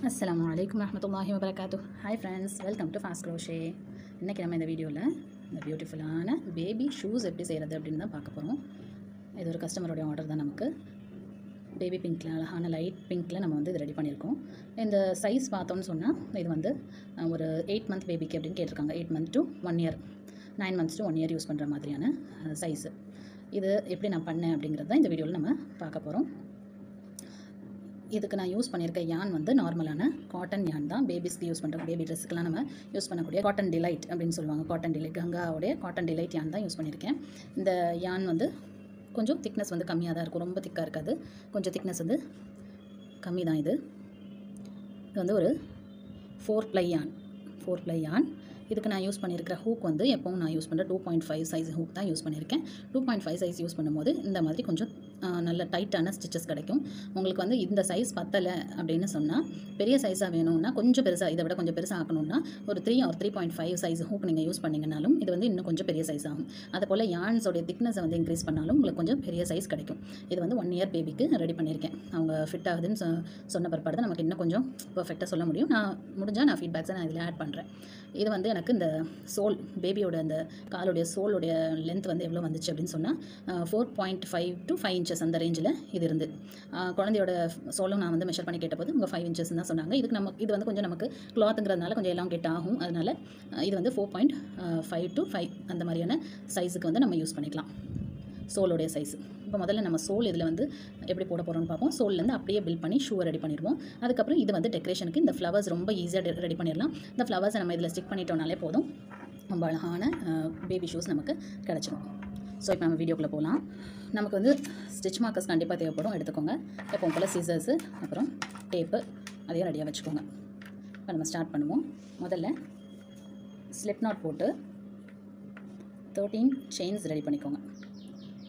அஸ்ஸலாமு அலைக்கும் வரஹ்மத்துல்லாஹி வபரகாத்துஹ். Hi friends, welcome to fast crochet. இன்றைக்கி நம்ம இந்த வீடியோவில் இந்த பியூட்டிஃபுல்லான பேபி ஷூஸ் எப்படி செய்கிறது அப்படின்னு தான் பார்க்க போகிறோம். இது ஒரு கஸ்டமருடைய ஆர்டர் தான். நமக்கு பேபி பிங்க்கில், அழகான லைட் பிங்க்கில் நம்ம வந்து இது ரெடி பண்ணியிருக்கோம். இந்த சைஸ் பார்த்தோன்னு சொன்னால் இது வந்து ஒரு 8 மந்த் பேபிக்கு அப்படின்னு கேட்டிருக்காங்க. 8 month to 1 year, 9 months to 1 year use பண்ணுற மாதிரியான சைஸு. இது எப்படி நான் பண்ணேன் அப்படிங்கிறது தான் இந்த வீடியோவில் நம்ம பார்க்க போகிறோம். இதுக்கு நான் யூஸ் பண்ணியிருக்க யான் வந்து நார்மலான காட்டன் யான் தான். பேபிஸ்க்கு யூஸ் பண்ணுற பேபி ட்ரெஸ்ஸுக்கெலாம் நம்ம யூஸ் பண்ணக்கூடிய காட்டன் டிலைட் அப்படின்னு சொல்லுவாங்க. காட்டன் டிலைட், கங்காவுடைய காட்டன் டிலைட் யான் தான் யூஸ் பண்ணியிருக்கேன். இந்த யான் வந்து கொஞ்சம் திக்னஸ் வந்து கம்மியாக தான் இருக்கும், ரொம்ப திக்காக இருக்காது. கொஞ்சம் திக்னஸ் வந்து கம்மி தான். இது வந்து ஒரு 4 ப்ளை யான். இதுக்கு நான் யூஸ் பண்ணியிருக்கிற ஹூக் வந்து எப்பவும் நான் யூஸ் பண்ணுற 2.5 சைஸ் ஹூக் தான் யூஸ் பண்ணியிருக்கேன். 2.5 சைஸ் யூஸ் பண்ணும்போது இந்த மாதிரி கொஞ்சம் நல்ல டைட்டான ஸ்டிச்சஸ் கிடைக்கும். உங்களுக்கு வந்து இந்த சைஸ் பத்தலை அப்படின்னு சொன்னால், பெரிய சைஸாக வேணும்னா கொஞ்சம் பெருசாக, இதை விட கொஞ்சம் பெருசாக ஆக்கணும்னா ஒரு 3 or 3.5 சைஸ் ஹூக் நீங்கள் யூஸ் பண்ணிங்கனாலும் இது வந்து இன்னும் கொஞ்சம் பெரிய சைஸ் ஆகும். அதுபோல் யான்ஸோடைய திக்னஸை வந்து இன்க்ரீஸ் பண்ணாலும் உங்களுக்கு கொஞ்சம் பெரிய சைஸ் கிடைக்கும். இது வந்து 1 இயர் பேபிக்கு ரெடி பண்ணியிருக்கேன். அவங்க ஃபிட் ஆகுதுன்னு சொன்ன பிற்பாடு தான் நமக்கு இன்னும் கொஞ்சம் பர்ஃபெக்டாக சொல்ல முடியும். நான் முடிஞ்சால் நான் ஃபீட்பேக்ஸை நான் இதில் ஆட் பண்ணுறேன். இது வந்து எனக்கு இந்த சோல், பேபியோட அந்த காலுடைய சோலுடைய லென்த் வந்து எவ்வளோ வந்துச்சு அப்படின்னு சொன்னால் 4.5 to 5 inches அந்த ரேஞ்சில் இது இருந்து. குழந்தையோட சோலும் நான் வந்து மெஷர் பண்ணி கேட்டபோது உங்கள் 5 inches தான் சொன்னாங்க. இது வந்து கொஞ்சம் நமக்கு கிளாத்துங்கிறதுனால கொஞ்சம் எல்லாம் கெட் ஆகும். அதனால் இது வந்து 4.5 to 5 அந்த மாதிரியான சைஸுக்கு வந்து நம்ம யூஸ் பண்ணிக்கலாம், சோலோடைய சைஸ். இப்போ முதல்ல நம்ம சோல் இதில் வந்து எப்படி போட போகிறோம்னு பார்ப்போம். சோல்லேருந்து அப்படியே பில்ட் பண்ணி ஷூவை ரெடி பண்ணிடுவோம். அதுக்கப்புறம் இது வந்து டெக்கரேஷனுக்கு இந்த ஃப்ளவர்ஸ் ரொம்ப ஈஸியாக ரெடி பண்ணிடலாம். இந்த ஃப்ளவர்ஸை நம்ம இதில் ஸ்டிக் பண்ணிட்டோம்னாலே போதும், ரொம்ப அழகான பேபி ஷூஸ் நமக்கு கிடச்சிடும். ஸோ இப்போ நம்ம வீடியோக்குள்ளே போகலாம். நமக்கு வந்து ஸ்டிச் மார்க்கர்ஸ் கண்டிப்பாக தேவைப்படும், எடுத்துக்கோங்க. எப்பவும் போல் சீசர்ஸு, அப்புறம் டேப்பு, அதையும் ரெடியாக வச்சுக்கோங்க. இப்போ நம்ம ஸ்டார்ட் பண்ணுவோம். முதல்ல ஸ்லிப் நாட் போட்டு 13 செயின்ஸ் ரெடி பண்ணிக்கோங்க.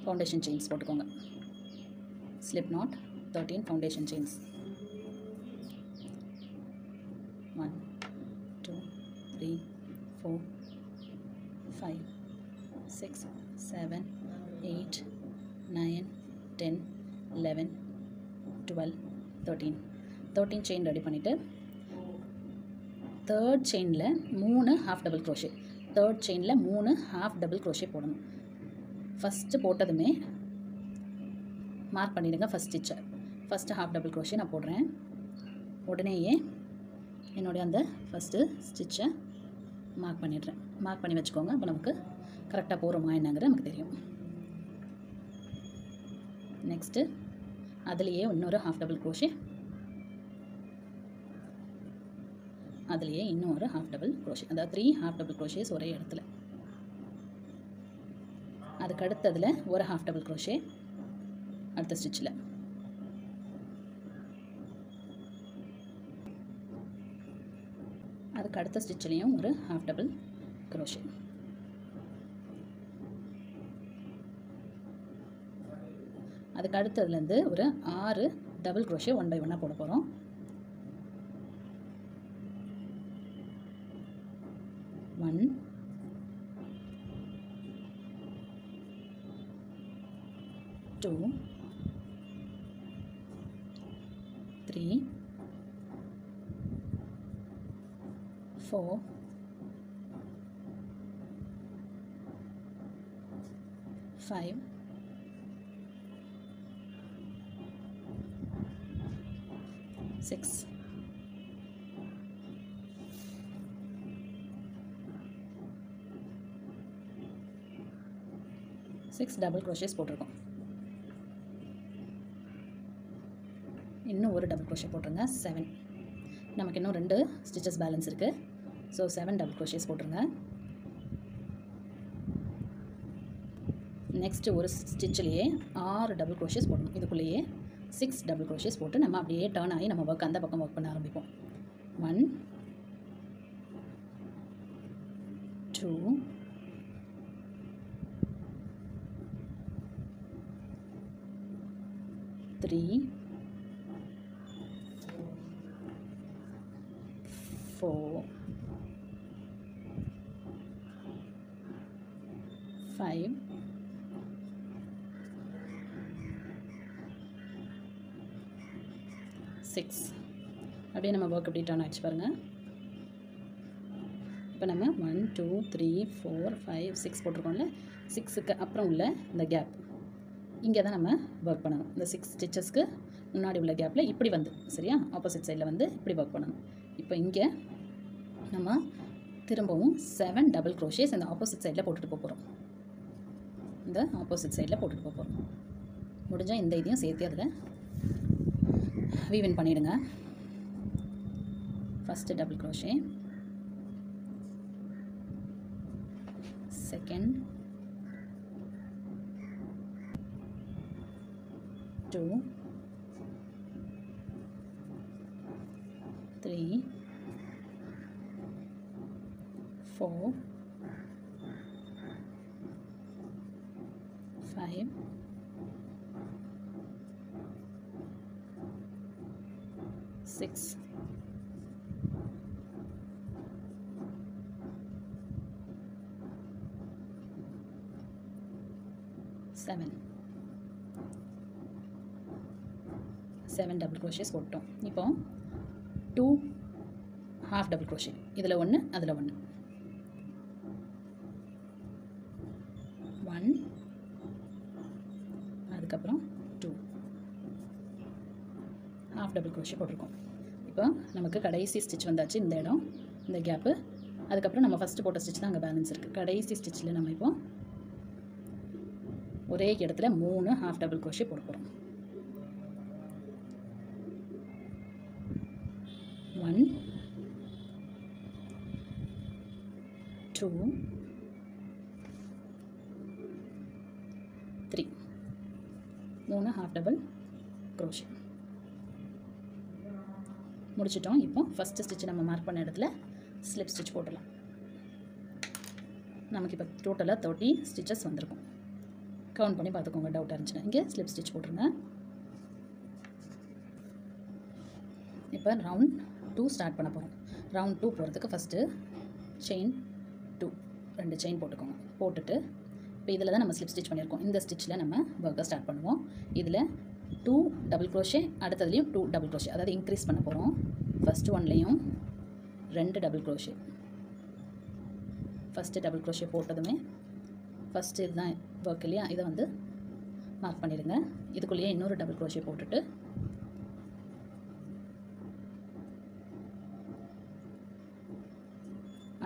ஃபவுண்டேஷன் செயின்ஸ் போட்டுக்கோங்க. Slip knot 13 foundation chains. 1 2 3 4 5 6 7 8 9 10 11 12 13 chain ready பண்ணிவிட்டு தேர்ட் செயினில் 3 ஹாஃப் டபுள் க்ரோஷே. தேர்ட் செயினில் 3 ஹாஃப் டபுள் க்ரோஷே போடணும். ஃபஸ்ட்டு போட்டதுமே மார்க் பண்ணிவிடுங்க ஃபஸ்ட் ஸ்டிச்சை. ஃபஸ்ட்டு ஹாஃப் டபுள் க்ரோஷே நான் போடுறேன். உடனேயே என்னுடைய அந்த ஃபஸ்ட்டு ஸ்டிச்சை மார்க் பண்ணிடுறேன். மார்க் பண்ணி வச்சுக்கோங்க. அப்போ நமக்கு கரெக்டாக போகிறோமா என்னங்கிறது நமக்கு தெரியும். நெக்ஸ்ட்டு அதுலேயே இன்னொரு ஹாஃப் டபுள் க்ரோஷே, அதுலேயே இன்னும் ஒரு ஹாஃப் டபுள் க்ரோஷே, அதாவது 3 ஹாஃப் டபுள் க்ரோஷேஸ் ஒரே இடத்துல. அதுக்கு அடுத்ததில் ஒரு ஹாஃப் டபுள் க்ரோஷே அடுத்த ஸ்டிச்சில். அதுக்கு அடுத்த ஸ்டிச்லேயும் ஒரு ஹாஃப் டபுள் க்ரோஷே. அதுக்கு அடுத்ததுலேருந்து ஒரு 6 டபுள் க்ரோஷே 1 by 1 போட போகிறோம். ஒன், 2 3 4 5 6 டபுள் க்ரோஷேஸ் போட்டிருக்கோம். இன்னும் ஒரு டபுள் க்ரோஷே போட்டுருங்க. 7. நமக்கு இன்னும் 2 ஸ்டிச்சஸ் பேலன்ஸ் இருக்குது. ஸோ 7 டபுள் க்ரோஷேஸ் போட்டுருங்க. நெக்ஸ்ட்டு ஒரு ஸ்டிச்சிலேயே 6 டபுள் க்ரோஷேஸ் போடணும். இதுக்குள்ளேயே 6 டபுள் க்ரோஷேஸ் போட்டு நம்ம அப்படியே டர்ன் ஆகி நம்ம ஒர்க் அந்த பக்கம் ஒர்க் பண்ண ஆரம்பிப்போம். 1 2 3 4 5 6 அப்படியே நம்ம ஒர்க் எப்படி டர்ன் ஆகிடுச்சு பாருங்கள். இப்போ நம்ம 1 2 3 4 5 6 போட்டிருக்கோம்ல, 6க்கு அப்புறம் உள்ள இந்த கேப் இங்கே தான் நம்ம ஒர்க் பண்ணணும். இந்த 6 ஸ்டிச்சஸ்க்கு முன்னாடி உள்ள கேப்பில் இப்படி வந்து சரியா ஆப்போசிட் சைடில் வந்து இப்படி ஒர்க் பண்ணணும். இப்போ இங்கே நம்ம திரும்பவும் 7 டபுள் க்ரோஷேஸ் இந்த ஆப்போசிட் சைடில் போட்டுட்டு போகிறோம். இந்த ஆப்போசிட் சைடில் போட்டுட்டு போகிறோம். முடிஞ்சால் இந்த இதையும் சேர்த்து அதில் வீவின் பண்ணிவிடுங்க. First double crochet, second 2 3 4 5 6 7 double crochets போட்டோம். இப்போ 2 ஹாஃப் டபுள் க்ரோஷே, இதில் ஒன்று அதில் ஒன்று, 1 அதுக்கப்புறம் 2 ஹாஃப் டபுள் க்ரோஷே போட்டிருக்கோம். இப்போ நமக்கு கடைசி ஸ்டிச் வந்தாச்சு, இந்த இடம் இந்த கேப்பு. அதுக்கப்புறம் நம்ம ஃபஸ்ட்டு போட்ட ஸ்டிச் தான் அங்கே பேலன்ஸ் இருக்குது. கடைசி ஸ்டிச்சில் நம்ம இப்போ ஒரே இடத்துல 3 ஹாஃப் டபுள் க்ரோஷே போட போகிறோம். 1 2 3 3 ஹாஃப் டபுள் க்ரோஷே முடிச்சிட்டோம். இப்போ ஃபஸ்ட்டு ஸ்டிச் நம்ம மார்க் பண்ண இடத்துல ஸ்லிப் ஸ்டிச் போடலாம். நமக்கு இப்போ டோட்டலாக 30 ஸ்டிச்சஸ் வந்திருக்கும். கவுண்ட் பண்ணி பார்த்துக்கோங்க, டவுட்டாக இருந்துச்சுன்னா. இங்கே ஸ்லிப் ஸ்டிச் போட்டுருங்க. இப்போ ரவுண்ட் 2 ஸ்டார்ட் பண்ண போகிறோம். ரவுண்ட் 2 போகிறதுக்கு ஃபஸ்ட்டு செயின் 2 2 செயின் போட்டுக்கோங்க. போட்டுட்டு இப்போ இதில் தான் நம்ம ஸ்லிப் ஸ்டிச் பண்ணியிருக்கோம். இந்த ஸ்டிச்சில் நம்ம ஒர்க்கை ஸ்டார்ட் பண்ணுவோம். இதில் 2 டபுள் க்ரோஷே, அடுத்ததுலேயும் 2 டபுள் க்ரோஷே, அதாவது இன்க்ரீஸ் பண்ண போகிறோம். ஃபஸ்ட்டு ஒன்லேயும் 2 double crochet. First double crochet போட்டதுமே ஃபஸ்ட்டு இதுதான் ஒர்க் இல்லையா, இதை வந்து மார்க் பண்ணிடுங்க. இதுக்குள்ளேயே இன்னொரு டபுள் க்ரோஷே போட்டுட்டு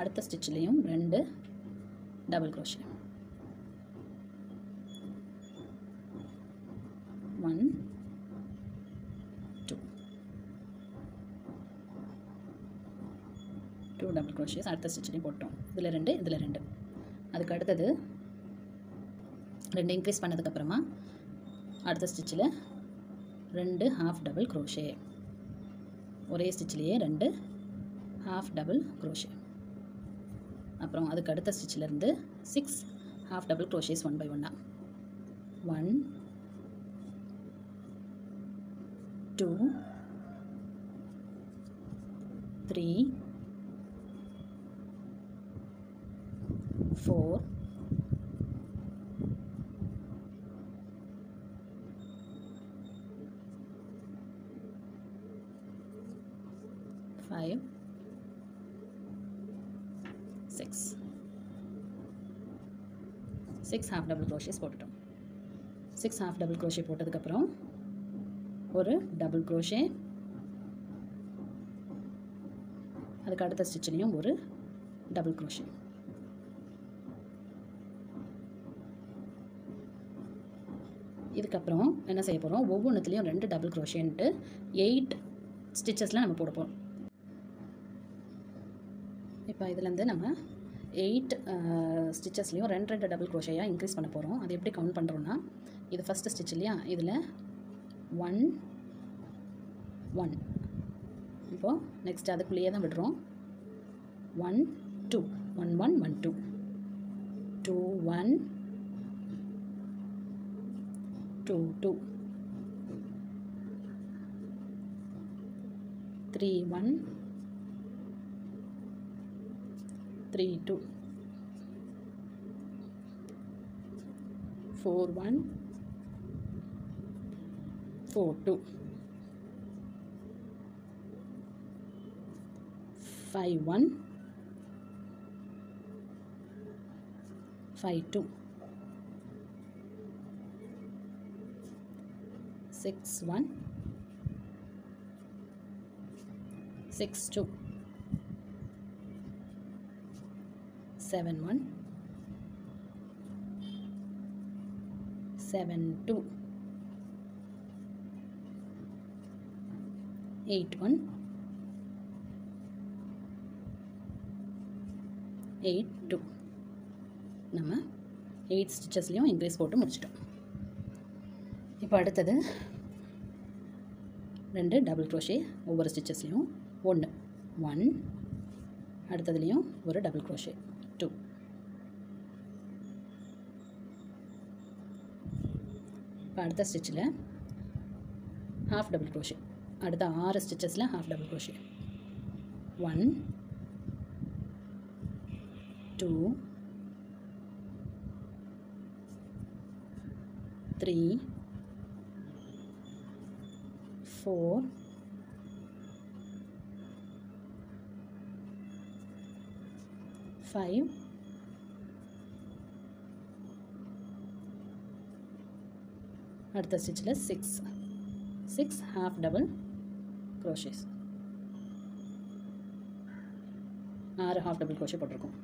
அடுத்த ஸ்டிச்லேயும் 2 டபுள் க்ரோஷே, 1 2 2 டபுள் க்ரோஷேஸ் அடுத்த ஸ்டிச்லேயும் போட்டோம். இதில் 2 இதில் 2. அதுக்கு அடுத்தது 2 இன்க்ரீஸ் பண்ணதுக்கப்புறமா அடுத்த ஸ்டிச்சில் 2 ஹாஃப் டபுள் க்ரோஷே, ஒரே ஸ்டிச்சிலேயே 2 ஹாஃப் டபுள் க்ரோஷே. அப்புறம் அதுக்கு அடுத்த ஸ்டிச்சிலேருந்து 6 half double crochets 1 by 1. 1 2 3 4 5 6 half double crochets போட்டுட்டோம். 6 ஹாஃப் டபுள் க்ரோஷே போட்டதுக்கப்புறம் ஒரு டபுள் க்ரோஷே, அதுக்கு அடுத்த ஸ்டிச்லேயும் ஒரு டபுள் க்ரோஷே. இதுக்கப்புறம் என்ன செய்ய போகிறோம், ஒவ்வொன்றுத்துலேயும் 2 டபுள் க்ரோஷேன்ட்டு 8 ஸ்டிச்சஸில் நம்ம போட போகிறோம். இப்போ இதுலேருந்து நம்ம 8 ஸ்டிச்சஸ்லேயும் 2 டபுள் க்ரோஷேயாக இன்க்ரீஸ் பண்ண போகிறோம். அது எப்படி கவுண்ட் பண்ணுறோன்னா, இது ஃபஸ்ட்டு ஸ்டிச் இல்லையா, இதில் 1 1. இப்போது நெக்ஸ்ட் அதுக்குள்ளேயே தான் விடுறோம். 1 2 1 1 1 2 2 1 2 2 3 1 3 2 4 1 4 2 5 1 5 2 6 1 6 2 7 1 7 2 8 1 8 2 நம்ம 8 ஸ்டிச்சஸ்லையும் இன்க்ரீஸ் போட்டு முடிச்சிட்டோம். இப்போ அடுத்தது 2 டபுள் க்ரோஷே ஒவ்வொரு ஸ்டிச்சஸ்லையும் 1 1 அடுத்ததுலேயும் ஒரு டபுள் க்ரோஷே 2 இப்போ அடுத்த ஸ்டிச்சில் ஹாஃப் டபுள் க்ரோஷே அடுத்த 6 ஸ்டிச்சஸில் ஹாஃப் டபுள் க்ரோஷே 1 2 3 4 5 அடுத்த ஸ்டிச்சில் 6 half double crochets 6 half double crochet போட்டிருக்கோம்.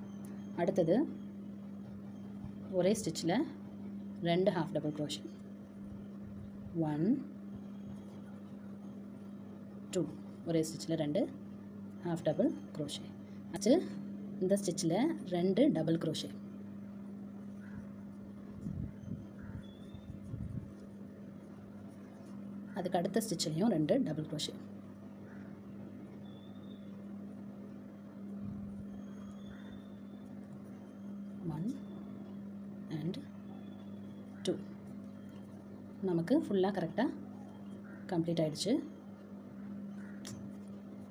அடுத்தது ஒரே ஸ்டிச்சில் 2 ஹாஃப் டபுள் க்ரோஷே 1 2 ஒரே ஸ்டிச்சில் 2 ஹாஃப் டபுள் க்ரோஷே. அடுத்து இந்த ஸ்டிச்சில் 2 டபுள் க்ரோஷே அதுக்கு அடுத்த ஸ்டிச்சிலையும் 2 டபுள் க்ரோஷே 1 and 2 நமக்கு ஃபுல்லாக கரெக்டாக கம்ப்ளீட் ஆகிடுச்சு.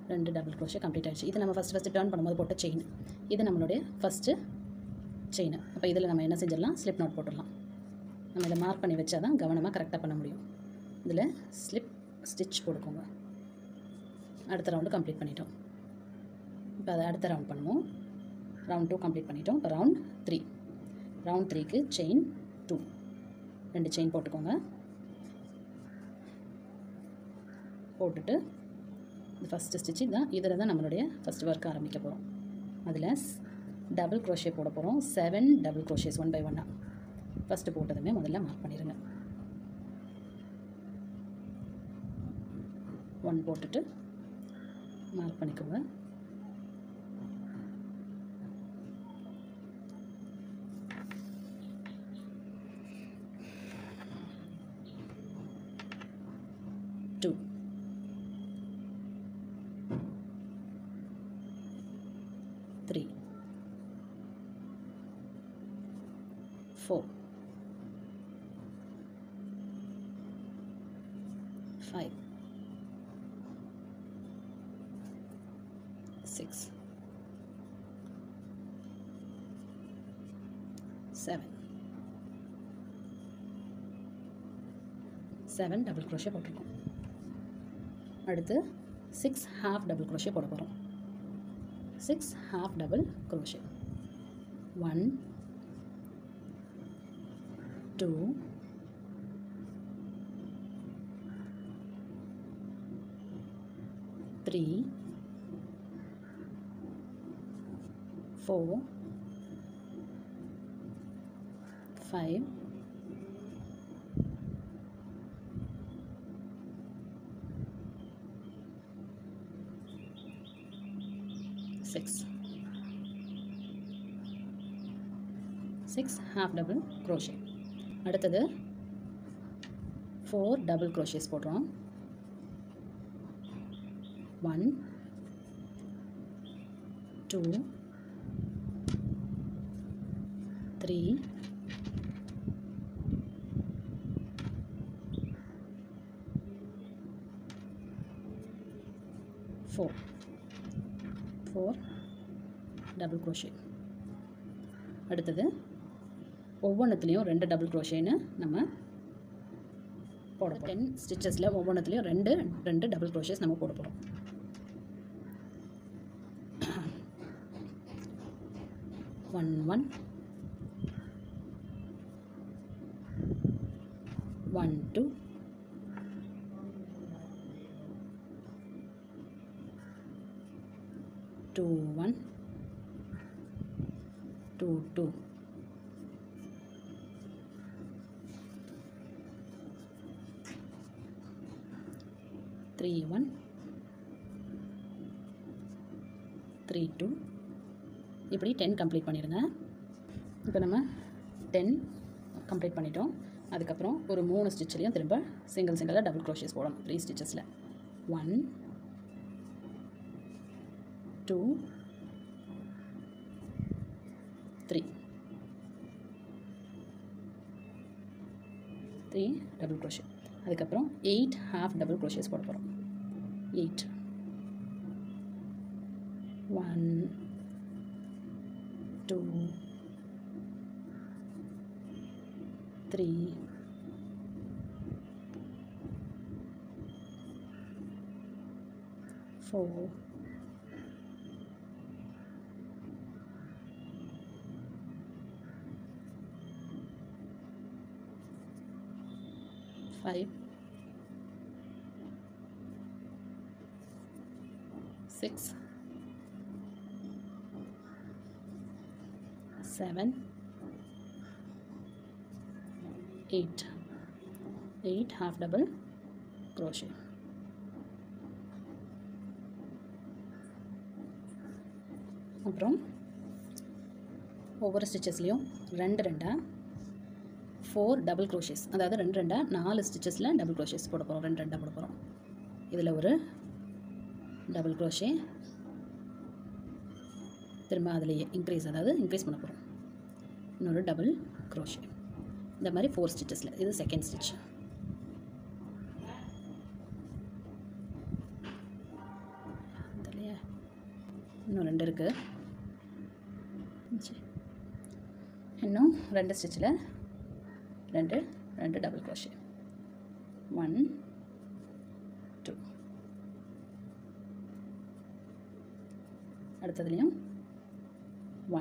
2 டபுள் க்ரோஷே கம்ப்ளீட் ஆகிடுச்சு. இது நம்ம ஃபஸ்ட்டு டர்ன் பண்ணும்போது போட்ட செயின். இது நம்மளுடைய ஃபஸ்ட்டு செயின். அப்போ இதில் நம்ம என்ன செஞ்சிடலாம், ஸ்லிப் நாட் போட்டுடலாம். நம்ம இதை மார்க் பண்ணி வச்சா தான் கவனமாக கரெக்டாக பண்ண முடியும். இதில் ஸ்லிப் ஸ்டிச் போட்டுக்கோங்க. அடுத்த ரவுண்டு கம்ப்ளீட் பண்ணிட்டோம். இப்போ அதை அடுத்த ரவுண்ட் பண்ணுவோம். ரவுண்ட் 2 கம்ப்ளீட் பண்ணிட்டோம். இப்போ ரவுண்ட் 3. ரவுண்ட் 3க்கு செயின் 2 2 செயின் போட்டுக்கோங்க. போட்டுட்டு இந்த ஃபஸ்ட்டு ஸ்டிச்சு தான், இதில் தான் நம்மளுடைய ஃபஸ்ட் ஒர்க் ஆரம்பிக்க போகிறோம். அதில் டபுள் க்ரோஷே போட போகிறோம். 7 டபுள் க்ரோஷேஸ் 1 by 1 ஃபஸ்ட்டு போட்டதுமே முதல்ல மார்க் பண்ணிடுங்க. 1 போட்டுட்டு மார்க் பண்ணிக்கோங்க. Two 3 4 5 6 7 டபுள் க்ரோஷே போட்டிருக்கோம். அடுத்து 6 ஹாஃப் டபுள் க்ரோஷே போட போகிறோம். 6 half double crochet 1 2 3 4 5 6 half double crochet. அடுத்தது 4 double crochets போடுறோம். 1 2 3 4 double crochet. அடுத்தது ஒவ்வொன்றுத்துலேயும் 2 டபுள் க்ரோஷேன்னு நம்ம போட போகிறோம். 10 ஸ்டிச்சஸில் ஒவ்வொன்றுத்துலேயும் 2 டபுள் க்ரோஷேஸ் நம்ம போட போகிறோம். 1 1 1 2 2 1 2 2 3 1 3 2 இப்படி 10 கம்ப்ளீட் பண்ணிடுங்க. இப்போ நம்ம 10 கம்ப்ளீட் பண்ணிட்டோம். அதுக்கப்புறம் ஒரு 3 ஸ்டிச்லேயும் திரும்ப சிங்கிளாக டபுள் க்ரோஷேஸ் போடணும். 3 ஸ்டிச்சஸில் 1 2 3 டபுள் க்ரோஷே. அதுக்கப்புறம் 8 ஹாஃப் டபுள் க்ரோஷேஸ் போட போகிறோம். 8 1 2 3 4 5 6 7 8 half double crochet. அப்புறம் ஒவ்வொரு ஸ்டிச்சஸ்லையும் 2 2 4 டபுள் க்ரோஷேஸ், அதாவது 2 2 4 ஸ்டிச்சஸில் டபுள் க்ரோஷேஸ் போட போகிறோம். 2 2 போட போகிறோம். இதில் ஒரு டபுள் க்ரோஷே, திரும்ப அதிலேயே இன்க்ரீஸ் பண்ண போகிறோம். இன்னொரு டபுள் க்ரோஷே. இந்த மாதிரி 4 ஸ்டிச்சஸில். இது செகண்ட் ஸ்டிச். இன்னும் 2 இருக்குது. இன்னும் 2 ஸ்டிச்சில் 2 டபுள் க்ரோஷே. 1 2 அடுத்ததுலேயும்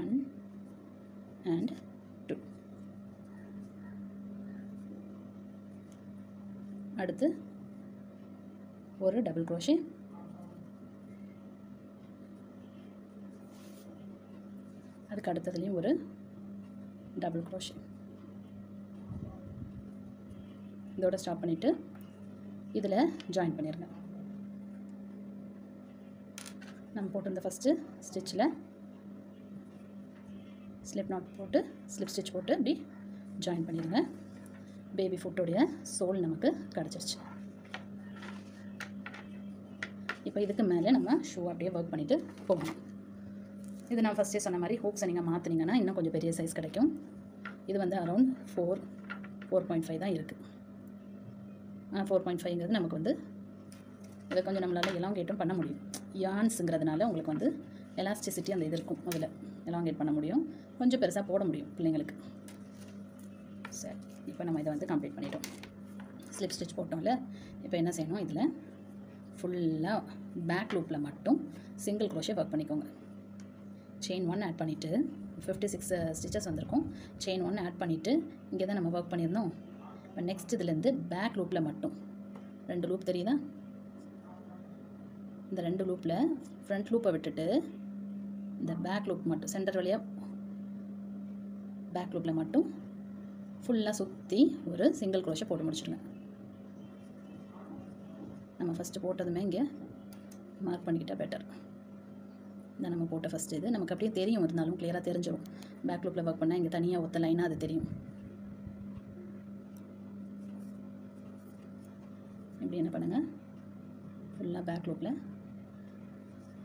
1 and 2. அடுத்து ஒரு டபுள் க்ரோஷே. அதுக்கு அடுத்ததுலேயும் ஒரு டபுள் க்ரோஷே. இதோட ஸ்டாப் பண்ணிவிட்டு இதில் ஜாயின் பண்ணிடுங்க. நம்ம போட்டிருந்த ஃபஸ்ட்டு ஸ்டிச்சில் ஸ்லிப் நாட் போட்டு ஸ்லிப் ஸ்டிச் போட்டு இப்படி ஜாயின் பண்ணிடுங்க. பேபி ஃபுட்டோடைய சோல் நமக்கு கிடச்சிருச்சு. இப்போ இதுக்கு மேலே நம்ம ஷூ அப்படியே ஒர்க் பண்ணிவிட்டு போகணும். இது நான் ஃபஸ்ட்டே சொன்ன மாதிரி ஹூக்ஸை நீங்கள் மாற்றினீங்கன்னா இன்னும் கொஞ்சம் பெரிய சைஸ் கிடைக்கும். இது வந்து அரௌண்ட் 4.5 தான் இருக்குது. 4.5ங்கிறது நமக்கு வந்து இதை கொஞ்சம் நம்மளால் எலாங்கேட்டும் பண்ண முடியும். யான்ஸுங்கிறதுனால உங்களுக்கு வந்து எலாஸ்டிசிட்டி அந்த இது இருக்கும், அதில் எலாங்கேட் பண்ண முடியும், கொஞ்சம் பெருசாக போட முடியும் பிள்ளைங்களுக்கு. சரி, இப்போ நம்ம இதை வந்து கம்ப்ளீட் பண்ணிட்டோம். ஸ்லிப் ஸ்டிச் போட்டோம்ல. இப்போ என்ன செய்யணும், இதில் ஃபுல்லாக பேக் லூப்பில் மட்டும் சிங்கிள் க்ரோஷே ஒர்க் பண்ணிக்கோங்க. செயின் 1 ஆட் பண்ணிவிட்டு 56 ஸ்டிச்சஸ் வந்திருக்கும். செயின் 1 ஆட் பண்ணிவிட்டு இங்கே தான் நம்ம ஒர்க் பண்ணியிருந்தோம். இப்போ நெக்ஸ்ட் இதுலேருந்து பேக் லூப்பில் மட்டும் 2 லூப் தெரியுதா, இந்த 2 லூப்பில் ஃப்ரண்ட் லூப்பை விட்டுட்டு இந்த பேக் லூப் மட்டும் சென்டர் வழியாக பேக் லூப்பில் மட்டும் ஃபுல்லாக சுற்றி ஒரு சிங்கிள் க்ரோஷே போட்டு முடிச்சிடுங்க. நம்ம ஃபஸ்ட்டு போட்டதுமே இங்கே மார்க் பண்ணிக்கிட்டால் பெட்டர். இந்த நம்ம போட்ட ஃபஸ்ட்டு இது நமக்கு அப்படியே தெரியும், இருந்தாலும் கிளியராக தெரிஞ்சிடும். பேக் லூப்பில் ஒர்க் பண்ணால் இங்கே தனியாக ஒத்த லைனாக அது தெரியும். இப்படி என்ன பண்ணுங்கள், ஃபுல்லாக பேக் லூப்பில்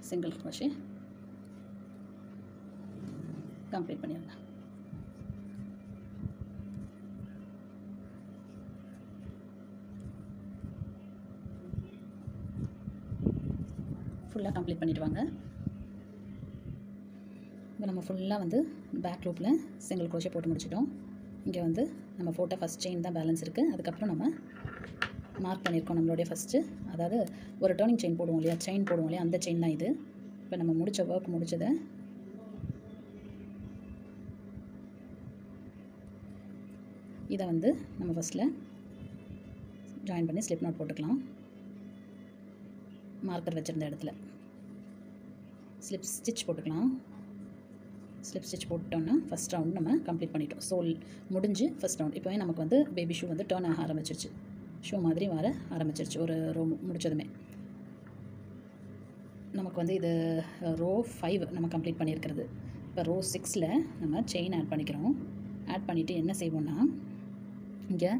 சிங்கிள் க்ரோஷே கம்ப்ளீட் பண்ணிடுங்க. ஃபுல்லாக கம்ப்ளீட் பண்ணிவிட்டு வாங்க. இப்போ நம்ம ஃபுல்லாக வந்து பேக் லூப்பில் சிங்கிள் க்ரோஷே போட்டு முடிச்சிட்டோம். இங்கே வந்து நம்ம போட்ட ஃபஸ்ட் செயின் தான் பேலன்ஸ் இருக்குது. அதுக்கப்புறம் நம்ம மார்க் பண்ணியிருக்கோம் நம்மளுடைய ஃபஸ்ட்டு, அதாவது ஒரு டர்னிங் செயின் போடுவோம் இல்லையா, செயின் போடுவோம் இல்லையா, அந்த செயின் தான் இது. இப்போ நம்ம முடித்த ஒர்க் முடிச்சதை இதை வந்து நம்ம ஃபஸ்ட்டில் ஜாயின் பண்ணி ஸ்லிப் நாட் போட்டுக்கலாம். மார்க்கர் வச்சுருந்த இடத்துல ஸ்லிப் ஸ்டிச் போட்டுக்கலாம். ஸ்லிப் ஸ்டிச் போட்டோன்னா ஃபஸ்ட் ரவுண்ட் நம்ம கம்ப்ளீட் பண்ணிட்டோம். சோல் முடிஞ்சு ஃபஸ்ட் ரவுண்ட். இப்போவே நமக்கு வந்து பேபி ஷூ வந்து டேர்ன் ஆக ஆரம்பிச்சிருச்சு. ஷூ மாதிரி வர ஆரம்பிச்சிருச்சு. ஒரு ரோ முடித்ததுமே நமக்கு வந்து இது ரோ 5 நம்ம கம்ப்ளீட் பண்ணியிருக்கிறது. இப்போ ரோ 6ல் நம்ம செயின் ஆட் பண்ணிக்கிறோம். ஆட் பண்ணிவிட்டு என்ன செய்வோம்னா, இங்கே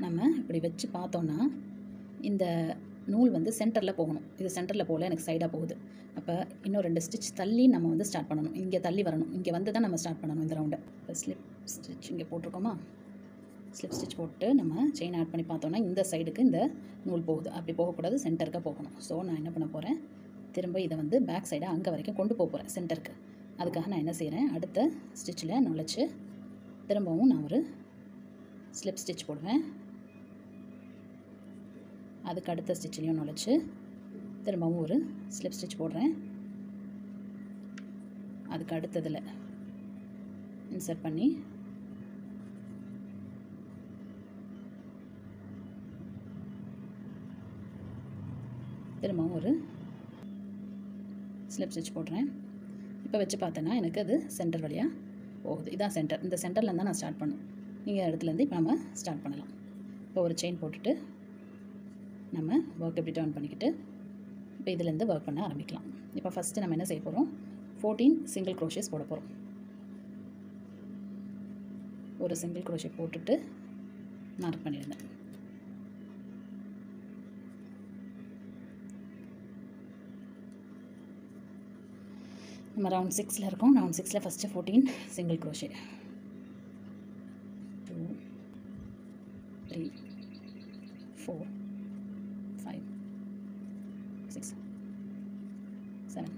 நம்ம இப்படி வச்சு பார்த்தோன்னா இந்த நூல் வந்து சென்டரில் போகணும். இது சென்டரில் போகல, எனக்கு சைடாக போகுது. அப்போ இன்னும் 2 ஸ்டிச் தள்ளி நம்ம வந்து ஸ்டார்ட் பண்ணணும். இங்கே தள்ளி வரணும். இங்கே வந்து தான் நம்ம ஸ்டார்ட் பண்ணணும் இந்த ரவுண்டை. இப்போ ஸ்லிப் ஸ்டிச் இங்கே போட்டிருக்கோமா, ஸ்லிப் ஸ்டிச் போட்டு நம்ம செயின் ஆட் பண்ணி பார்த்தோன்னா இந்த சைடுக்கு இந்த நூல் போகுது. அப்படி போகக்கூடாது, சென்டருக்கு போகணும். ஸோ நான் என்ன பண்ண போகிறேன், திரும்ப இதை வந்து பேக் சைடை அங்கே வரைக்கும் கொண்டு போக போகிறேன் சென்டருக்கு. அதுக்காக நான் என்ன செய்கிறேன், அடுத்த ஸ்டிச்சில் நுழைச்சி திரும்பவும் நான் ஒரு ஸ்லிப் ஸ்டிச் போடுவேன். அதுக்கு அடுத்த ஸ்டிச்லேயும் நுழைச்சி திரும்பவும் ஒரு ஸ்லிப் ஸ்டிச் போடுறேன். அதுக்கு அடுத்ததில் இன்சர்ட் பண்ணி திரும்பவும் ஒரு ஸ்லிப் ஸ்டிச் போடுறேன். இப்போ வச்சு பார்த்தேன்னா எனக்கு அது சென்டர் வழியாக போகுது. இதான் சென்டர். இந்த சென்டரில் தான் நான் ஸ்டார்ட் பண்ணணும். இங்கே இடத்துலேருந்து இப்போ நம்ம ஸ்டார்ட் பண்ணலாம். இப்போ ஒரு செயின் போட்டுட்டு நம்ம ஒர்க் எப்படி டர்ன் பண்ணிக்கிட்டு இப்போ இதிலேருந்து ஒர்க் பண்ண ஆரம்பிக்கலாம். இப்போ ஃபஸ்ட்டு நம்ம என்ன செய்ய போகிறோம், 14 சிங்கிள் க்ரோஷேஸ் போட போகிறோம். ஒரு சிங்கிள் க்ரோஷே போட்டுட்டு மார்க் பண்ணிடுங்க. நம்ம ரவுண்ட் 6ல் இருக்கோம். ரவுண்ட் 6ல் first 14 single crochet. 2 3 4 5 6 7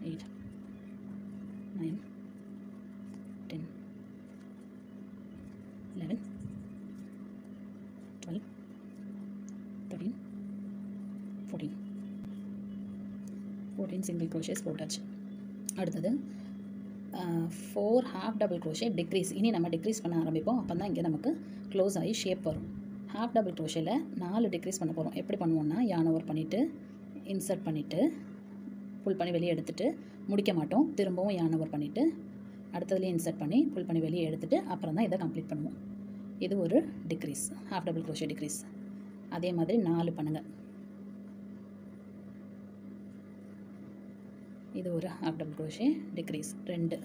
8 9 10 11 12 13 14 single crochets போட்டாச்சு. அடுத்தது 4 ஹாஃப் டபுள் க்ரோஷே டிக்ரீஸ். இனி நம்ம டிக்ரீஸ் பண்ண ஆரம்பிப்போம். அப்போ தான் இங்கே நமக்கு க்ளோஸ் ஆகி ஷேப் வரும். ஹாஃப் டபுள் க்ரோஷேல 4 டிக்ரீஸ் பண்ண போகிறோம். எப்படி பண்ணுவோம்னா, யான் ஓவர் பண்ணிவிட்டு இன்சர்ட் பண்ணிவிட்டு புல் பண்ணி வெளியே எடுத்துகிட்டு முடிக்க மாட்டோம். திரும்பவும் யான் ஓவர் பண்ணிவிட்டு அடுத்ததுலேயே இன்சர்ட் பண்ணி புல் பண்ணி வெளியே எடுத்துகிட்டு அப்புறம் தான் இதை கம்ப்ளீட் பண்ணுவோம். இது ஒரு decrease, half double crochet decrease. அதே மாதிரி 4 பண்ணுங்கள். இது ஒரு half double crochet decrease 2.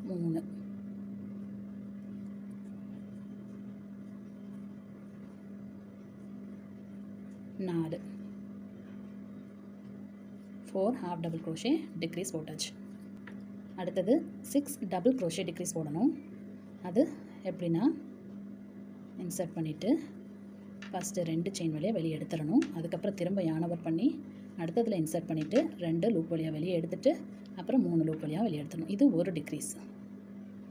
3 4 4 half double crochet decrease போட்டாச்சு. அடுத்தது 6 டபுள் க்ரோஷே டிக்ரீஸ் போடணும். அது எப்படின்னா, இன்சர்ட் பண்ணிவிட்டு ஃபஸ்ட்டு 2 செயின் வழியாக வெளியே எடுத்துடணும். அதுக்கப்புறம் திரும்ப யான் ஓவர் பண்ணி அடுத்ததில் இன்சர்ட் பண்ணிவிட்டு 2 லூப் வழியாக வெளியே எடுத்துகிட்டு அப்புறம் 3 லூப் வழியாக வெளியே எடுத்துடணும். இது ஒரு டிக்ரீஸ்,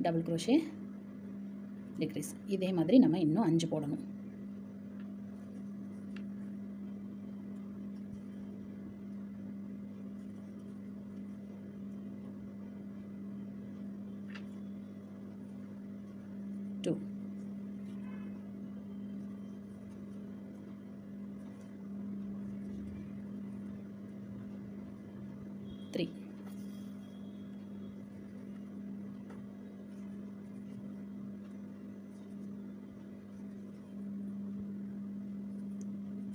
டபுள் க்ரோஷே டிக்ரீஸ். இதே மாதிரி நம்ம இன்னும் 5 போடணும். Two, 3,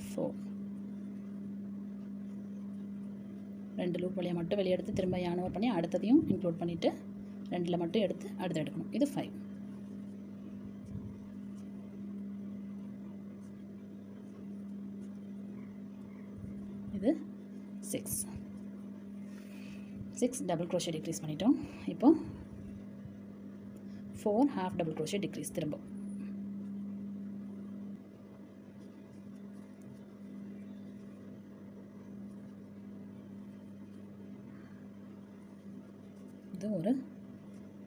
4. 2 லூப் வழியாக மட்டும் வெளியே எடுத்து திரும்ப யான் ஓவர் பண்ணி அடுத்ததையும் இன்க்ளூட் பண்ணிவிட்டு 2ல் மட்டும் எடுத்து அடுத்து எடுக்கணும். இது 5. இது 6. 6 டபுள் க்ரோஷே டிக்ரீஸ் பண்ணிட்டோம். இப்போ 4 ஹாஃப் டபுள் க்ரோஷே டிக்ரீஸ். திரும்ப இது ஒரு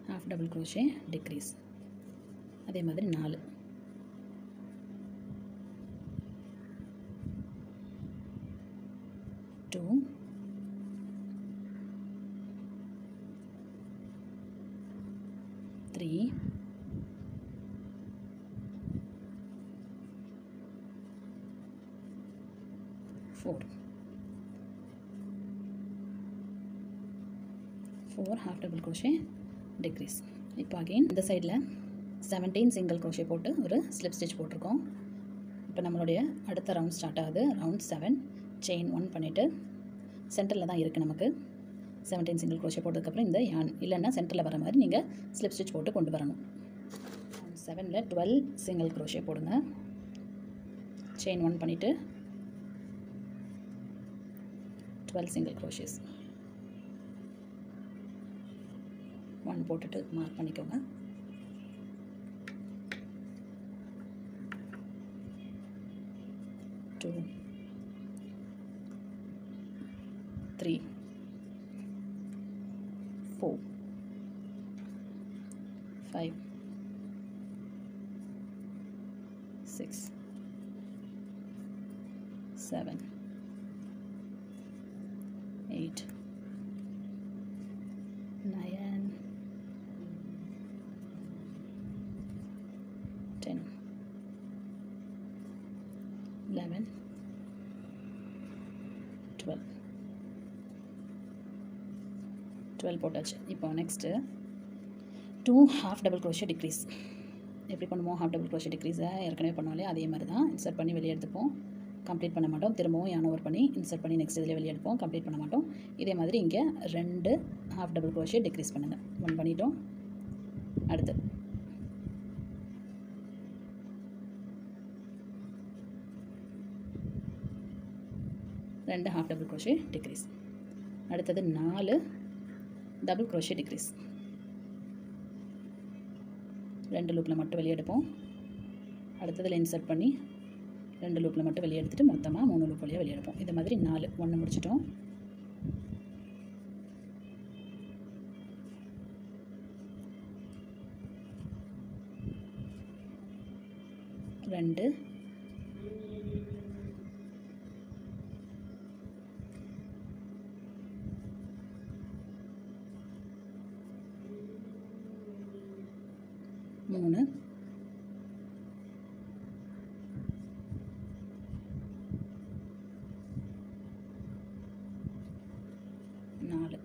ஹாஃப் டபுள் க்ரோஷே டிக்ரீஸ். அதே மாதிரி 4. 2 4 half double crochet decrease. இப்போ அகைன் இந்த சைடில் 17 சிங்கிள் crochet போட்டு ஒரு ஸ்லிப் ஸ்டிச் போட்டிருக்கோம். இப்போ நம்மளுடைய அடுத்த ரவுண்ட் ஸ்டார்ட் ஆகுது. ரவுண்ட் 7 செயின் 1 பண்ணிவிட்டு சென்டரில் தான் இருக்குது நமக்கு. 17 சிங்கிள் crochet போட்டதுக்கப்புறம் இந்த யான் இல்லைன்னா சென்டரில் வர மாதிரி நீங்கள் ஸ்லிப் ஸ்டிச் போட்டு கொண்டு வரணும். 7ல் 12 சிங்கிள் crochet போடுங்க. செயின் 1 பண்ணிவிட்டு 12 சிங்கிள் crochets 1 போட்டுட்டு மார்க் பண்ணிக்கோங்க. 2 3 4 5 6 7 8 9 10 11 12 போட்டாச்சு. இப்போ next 2 half double crochet decrease. எப்படி பண்ணுவோம்? half double crochet decrease ஏற்கனவே பண்ணாலே அதே மாதிரி தான். இன்சர்ட் பண்ணி வெளியே எடுத்துப்போம், கம்ப்ளீட் பண்ண மாட்டோம். திரும்பவும் yarn over பண்ணி இன்சர்ட் பண்ணி நெக்ஸ்ட் இதில் வெளியே எடுப்போம், கம்ப்ளீட் பண்ண மாட்டோம். இதே மாதிரி இங்கே 2 half double crochet decrease பண்ணுங்கள். 1 பண்ணிட்டோம். அடுத்து 2 half double crochet decrease. அடுத்தது 4 double crochet decrease. 2 லூப்பில் மட்டும் வெளியே எடுப்போம். அடுத்ததில் இன்சர்ட் பண்ணி 2 லூப்பில் மட்டும் வெளியே எடுத்துகிட்டு மொத்தமாக 3 லூப் வழியாக வெளியே எடுப்போம். இது மாதிரி 4 1 முடிச்சிட்டோம். ரெண்டு 3 4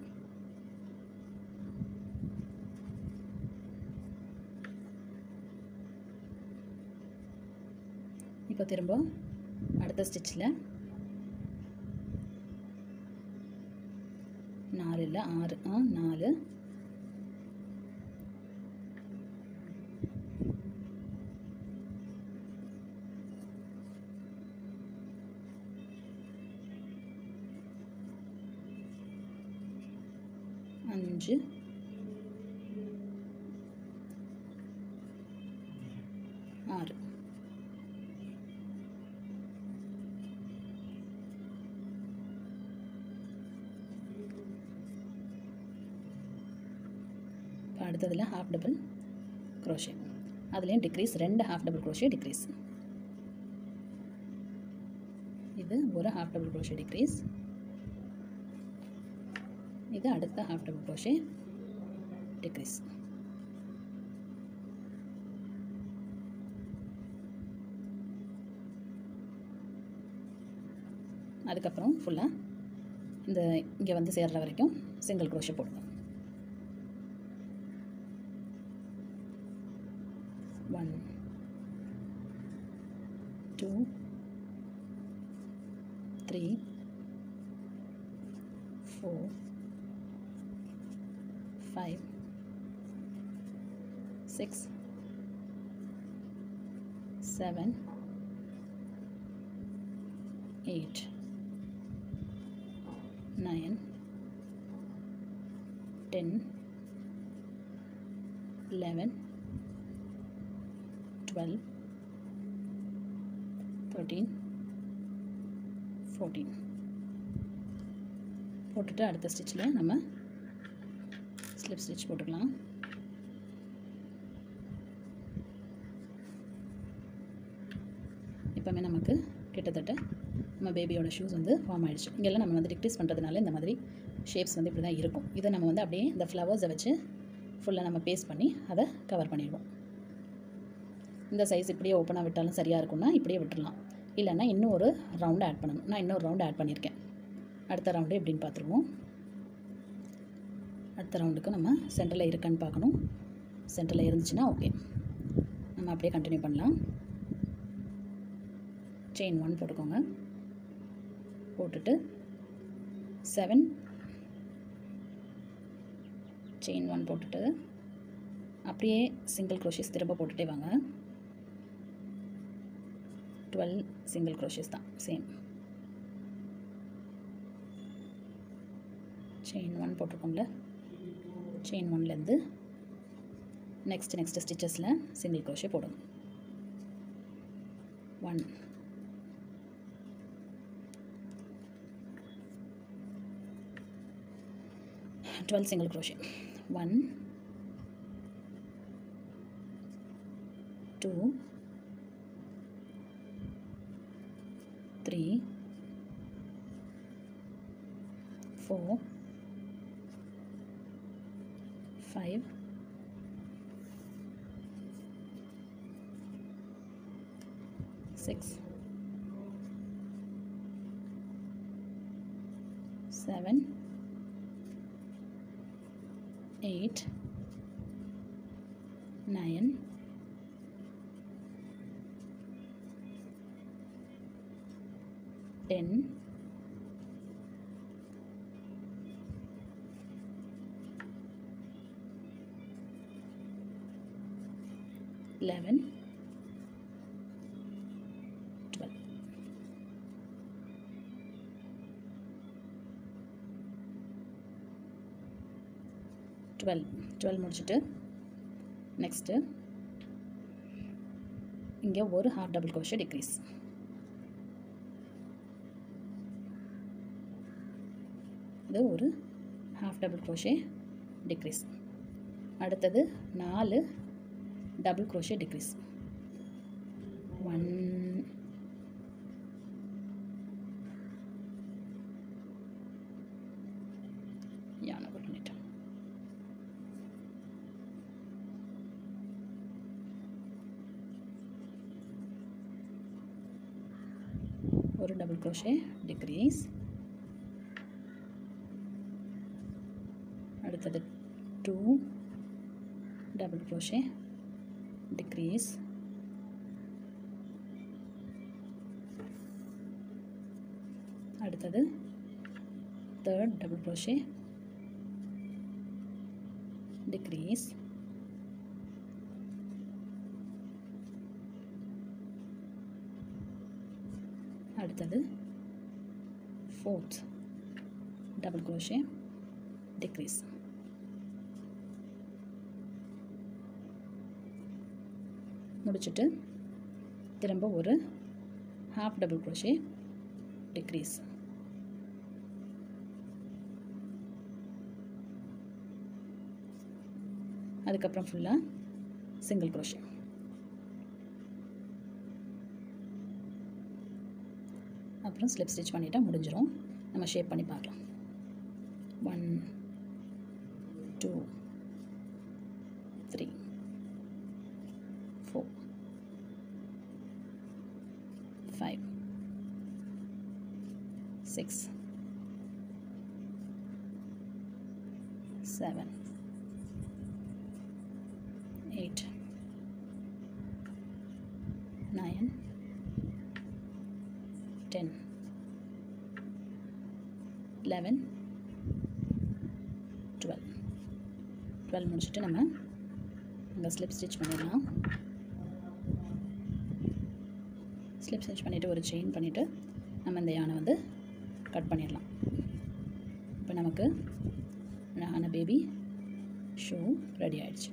இப்போ திரும்ப அடுத்த ஸ்டிச்சில் 4 இல்லை 6 4 5 6 அடுத்ததில் half double crochet, அதுலேயும் decrease 2 half double crochet decrease. இது ஒரு half double crochet டிக்ரீஸ், இது அடுத்த half double crochet டிக்ரீஸ். அதுக்கப்புறம் ஃபுல்லாக இந்த இங்கே வந்து சேர்ற வரைக்கும் சிங்கிள் crochet போடுங்க. 1 2 3 4 5 6 7 8 9 10 11 12 13 14 போட்டுட்டு அடுத்த ஸ்டிச்சில் நம்ம ஸ்லிப் ஸ்டிச் போட்டுக்கலாம். இப்போமே நமக்கு கிட்டத்தட்ட நம்ம பேபியோட ஷூஸ் வந்து ஃபார்ம் ஆகிடுச்சு. இங்கெல்லாம் நம்ம வந்து டிக்ரீஸ் பண்ணுறதுனால இந்த மாதிரி ஷேப்ஸ் வந்து இப்படி தான் இருக்கும். இதை நம்ம வந்து அப்படியே இந்த ஃப்ளவர்ஸை வச்சு ஃபுல்லாக நம்ம பேஸ்ட் பண்ணி அதை கவர் பண்ணிடுவோம். இந்த சைஸ் இப்படியே ஓப்பனாக விட்டாலும் சரியாக இருக்கும்னா இப்படியே விட்டுடலாம். இல்லைன்னா இன்னும் ஒரு ரவுண்டு ஆட் பண்ணணும். நான் இன்னொரு ரவுண்டு ஆட் பண்ணியிருக்கேன். அடுத்த ரவுண்டு எப்படின்னு பார்த்துருவோம். அடுத்த ரவுண்டுக்கு நம்ம சென்டரில் இருக்கான்னு பார்க்கணும். சென்டரில் இருந்துச்சுன்னா ஓகே, நம்ம அப்படியே கண்டினியூ பண்ணலாம். செயின் 1 போட்டுக்கோங்க. போட்டுட்டு 7 செயின் 1 போட்டுட்டு அப்படியே சிங்கிள் க்ரோஷேஸ் திரும்ப போட்டுகிட்டே வாங்க. 12 சிங்கிள் க்ரோஷேஸ் தான் சேம். செயின் 1 போட்டிருக்கோம்ல, செயின் 1லேருந்து நெக்ஸ்ட் ஸ்டிச்சஸில் சிங்கிள் க்ரோஷே போடுங்க. 1 12 single crochet. 1 2 3 4 5 6 7 8 9 10 11 12. டுவெல் முடிச்சுட்டு நெக்ஸ்ட்டு இங்கே ஒரு ஹாஃப் டபுள் crochet டிக்ரீஸ். இது ஒரு ஹாஃப் டபுள் crochet டிக்ரீஸ். அடுத்தது 4 டபுள் crochet டிக்ரீஸ். 1 யானை பண்ணிட்டேன். ஒரு டபுள் crochet டிக்ரீஸ். அடுத்தது 2 டபுள் crochet டிக்ரீஸ். அடுத்தது 3rd டபுள் crochet டிக்ரீஸ். அடுத்தது 4th டபுள் crochet டிக்ரீஸ். முடிச்சுட்டு திரும்ப ஒரு ஹாஃப் டபுள் crochet டிக்ரீஸ். அதுக்கப்புறம் ஃபுல்லாக சிங்கிள் crochet. அப்புறம் ஸ்லிப் ஸ்டிச் பண்ணிட்டா முடிஞ்சிடும். நம்ம ஷேப் பண்ணி பார்க்கலாம். 1 2 3 4 5 6 7 8 9 10 11 12 முடிச்சுட்டு நம்ம அங்கே ஸ்லிப் ஸ்டிச் பண்ணிடலாம். ஸ்லிப் ஸ்டிச் பண்ணிவிட்டு ஒரு செயின் பண்ணிவிட்டு நம்ம இந்த யானை வந்து கட் பண்ணிடலாம். இப்போ நமக்கு அழகான பேபி ஷூ ரெடி ஆகிடுச்சு.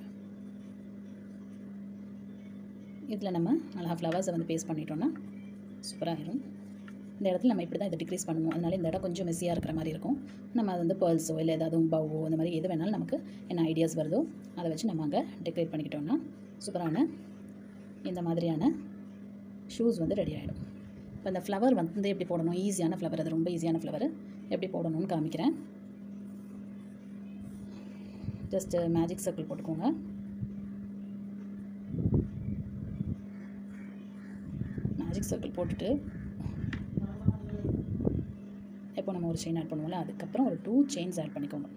இதில் நம்ம அழகாக ஃப்ளவர்ஸை வந்து பேஸ்ட் பண்ணிட்டோன்னா சூப்பராகிடும். இந்த இடத்துல நம்ம இப்படி தான் இதை டிக்ரீஸ் பண்ணுவோம். அதனால் இந்த இடம் கொஞ்சம் மெஸ்ஸியாக இருக்கிற மாதிரி இருக்கும். நம்ம அது வந்து பேர்ல்ஸோ இல்லை ஏதாவது பவ்வோ அந்த மாதிரி எது வேணாலும் நமக்கு என்ன ஐடியாஸ் வருதோ அதை வச்சு நம்ம அங்கே டெக்கரேட் பண்ணிக்கிட்டோம்னா சூப்பரான இந்த மாதிரியான ஷூஸ் வந்து ரெடி ஆகிடும். இப்போ இந்த ஃப்ளவர் வந்து எப்படி போடணும், ஈஸியான ஃப்ளவர், அது ரொம்ப ஈஸியான ஃப்ளவர் எப்படி போடணும்னு காமிக்கிறேன். ஜஸ்ட்டு மேஜிக் சர்க்கிள் போட்டுக்கோங்க. மேஜிக் சர்க்கிள் போட்டுட்டு எப்போ நம்ம ஒரு செயின் ஆட் பண்ணுவோம்ல அதுக்கப்புறம் ஒரு 2 செயின்ஸ் ஆட் பண்ணிக்கோங்க.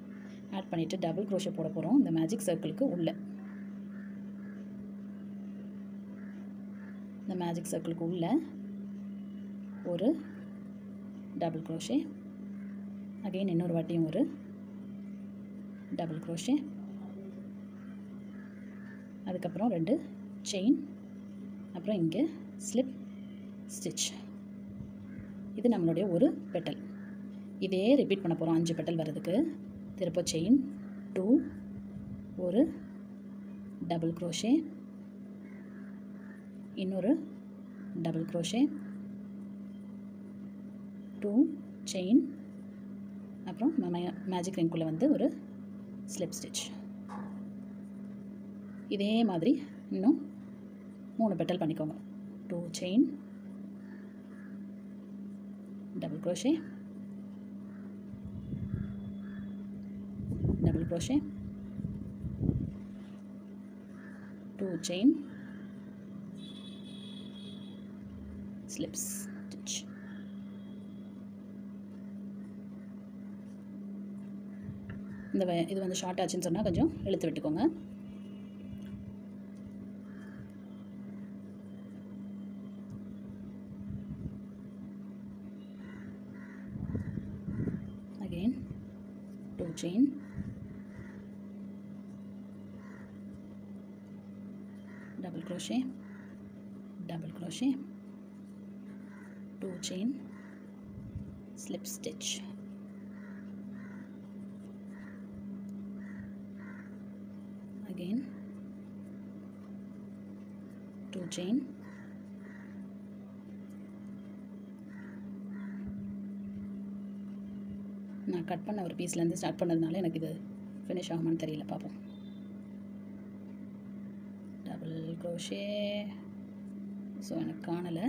ஆட் பண்ணிவிட்டு டபுள் க்ரோஷே போட போகிறோம் இந்த மேஜிக் சர்க்கிளுக்கு உள்ளே. இந்த மேஜிக் சர்க்கிளுக்கு உள்ளே ஒரு டபுள் க்ரோஷே, அகெயின் இன்னொரு வாட்டியும் ஒரு டபுள் க்ரோஷே, அதுக்கப்புறம் 2 செயின், அப்புறம் இங்கே ஸ்லிப் ஸ்டிச். இது நம்மளுடைய ஒரு பெட்டல். இதே ரிப்பீட் பண்ண போகிறோம் 5 பெட்டல் வர்றதுக்கு. திருப்ப செயின் 2, ஒரு டபுள் க்ரோஷே, இன்னொரு டபுள் க்ரோஷே, 2 செயின், அப்புறம் மேஜிக் ரிங்குள்ளே வந்து ஒரு ஸ்லிப் ஸ்டிச். இதே மாதிரி இன்னும் 3 பெட்டல் பண்ணிக்கோங்க. 2 chain, double crochet, double crochet, 2 chain, slip stitch. இது வந்து ஷார்ட் ஆச்சுன்னு சொன்னால் கொஞ்சம் இழுத்து விட்டுக்கோங்க. Again 2 chain, double crochet, double crochet, 2 chain, slip stitch. Again 2 chain, நான் கட் பண்ண ஒரு பீஸ்லேருந்து ஸ்டார்ட் பண்ணதுனால எனக்கு இது ஃபினிஷ் ஆகுமான்னு தெரியல, பார்ப்போம். டபுள் க்ரோஷே, ஸோ எனக்கு காணலை.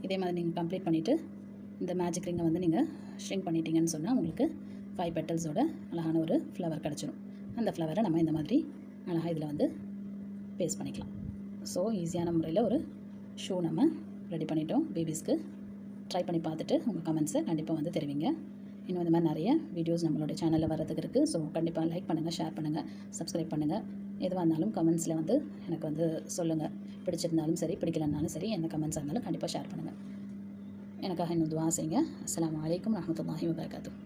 இதே மாதிரி நீங்கள் கம்ப்ளீட் பண்ணிவிட்டு இந்த மேஜிக் ரிங்கை வந்து நீங்கள் ஷ்ரிங்க் பண்ணிட்டீங்கன்னு சொன்னால் உங்களுக்கு 5 பெட்டல்ஸோட அழகான ஒரு ஃப்ளவர் கிடச்சிரும். அந்த ஃப்ளவரை நம்ம இந்த மாதிரி அழகாக இதில் வந்து பேஸ்ட் பண்ணிக்கலாம். ஸோ ஈஸியான முறையில் ஒரு ஷூ நம்ம ரெடி பண்ணிட்டோம். பேபிஸ்க்கு ட்ரை பண்ணி பார்த்துட்டு உங்கள் கமெண்ட்ஸை கண்டிப்பாக வந்து தெரிவிங்க. இன்னும் இந்த மாதிரி நிறைய வீடியோஸ் நம்மளோட சேனலில் வரதுக்கு இருக்குது. ஸோ கண்டிப்பாக லைக் பண்ணுங்கள், ஷேர் பண்ணுங்கள், சப்ஸ்கிரைப் பண்ணுங்கள். எதுவாக இருந்தாலும் கமெண்ட்ஸில் வந்து எனக்கு வந்து சொல்லுங்கள். பிடிச்சிருந்தாலும் சரி, பிடிக்கலனாலும் சரி, எந்த கமெண்ட்ஸாக இருந்தாலும் கண்டிப்பாக ஷேர் பண்ணுங்கள். எனக்காக இன்னும் துஆ செய்யுங்க. அஸ்ஸலாமு அலைக்கும் வரஹ்மத்துல்லாஹி வபரகாத்துஹு.